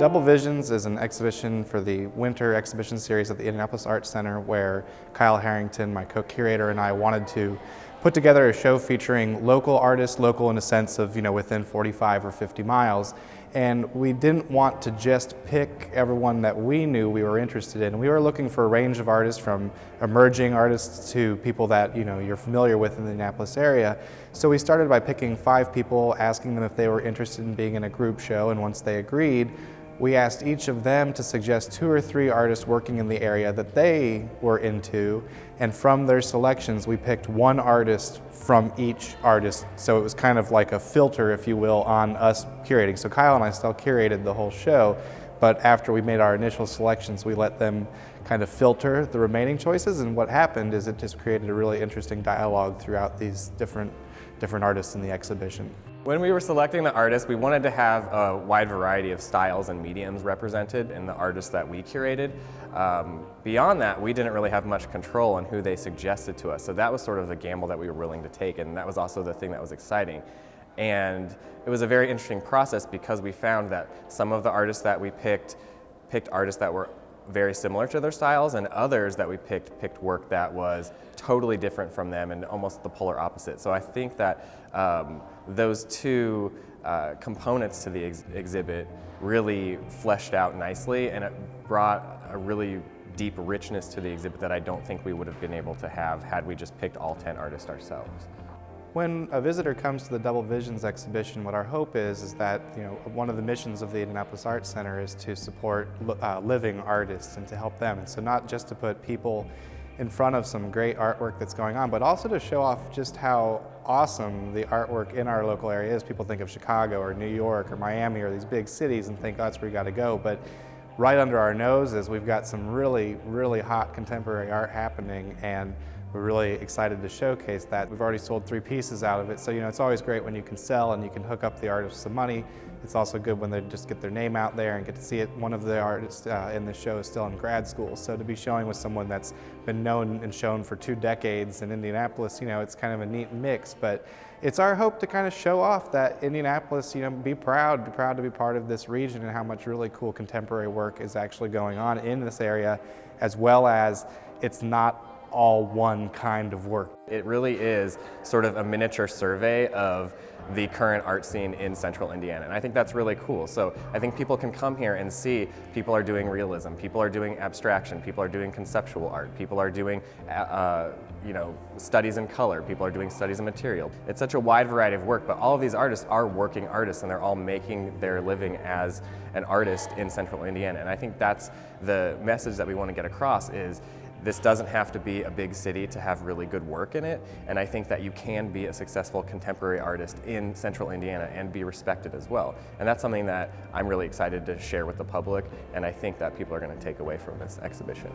Double Visions is an exhibition for the winter exhibition series at the Indianapolis Art Center where Kyle Harrington, my co-curator, and I wanted to put together a show featuring local artists, local in a sense of, within 45 or 50 miles. And we didn't want to just pick everyone that we knew we were interested in. We were looking for a range of artists, from emerging artists to people that you're familiar with in the Indianapolis area. So we started by picking 5 people, asking them if they were interested in being in a group show, and once they agreed, we asked each of them to suggest 2 or 3 artists working in the area that they were into, and from their selections we picked 1 artist from each artist. So it was kind of like a filter, if you will, on us curating. So Kyle and I still curated the whole show, but after we made our initial selections, we let them kind of filter the remaining choices, and what happened is it just created a really interesting dialogue throughout these different artists in the exhibition. When we were selecting the artists, we wanted to have a wide variety of styles and mediums represented in the artists that we curated. Beyond that, we didn't really have much control on who they suggested to us, so that was sort of the gamble that we were willing to take, and that was also the thing that was exciting. And it was a very interesting process because we found that some of the artists that we picked artists that were very similar to their styles, and others that we picked work that was totally different from them and almost the polar opposite. So I think that those 2 components to the exhibit really fleshed out nicely, and it brought a really deep richness to the exhibit that I don't think we would have been able to have had we just picked all 10 artists ourselves. When a visitor comes to the Double Visions exhibition, what our hope is that one of the missions of the Indianapolis Art Center is to support living artists and to help them. And so not just to put people in front of some great artwork that's going on, but also to show off just how awesome the artwork in our local area is. People think of Chicago or New York or Miami or these big cities and think, oh, that's where you got to go. But right under our noses, we've got some really, really hot contemporary art happening, and we're really excited to showcase that. We've already sold 3 pieces out of it, so it's always great when you can sell and you can hook up the artists with some money. It's also good when they just get their name out there and get to see it. One of the artists in the show is still in grad school, so to be showing with someone that's been known and shown for 2 decades in Indianapolis, it's kind of a neat mix. But it's our hope to kind of show off that Indianapolis, be proud to be part of this region, and how much really cool contemporary work is actually going on in this area, as well as it's not all one kind of work. It really is sort of a miniature survey of the current art scene in central Indiana, and I think that's really cool. So I think people can come here and see people are doing realism, people are doing abstraction, people are doing conceptual art, people are doing studies in color, people are doing studies in material. It's such a wide variety of work, but all of these artists are working artists, and they're all making their living as an artist in central Indiana. And I think that's the message that we want to get across, is this doesn't have to be a big city to have really good work in it, and I think that you can be a successful contemporary artist in central Indiana and be respected as well. And that's something that I'm really excited to share with the public, and I think that people are going to take away from this exhibition.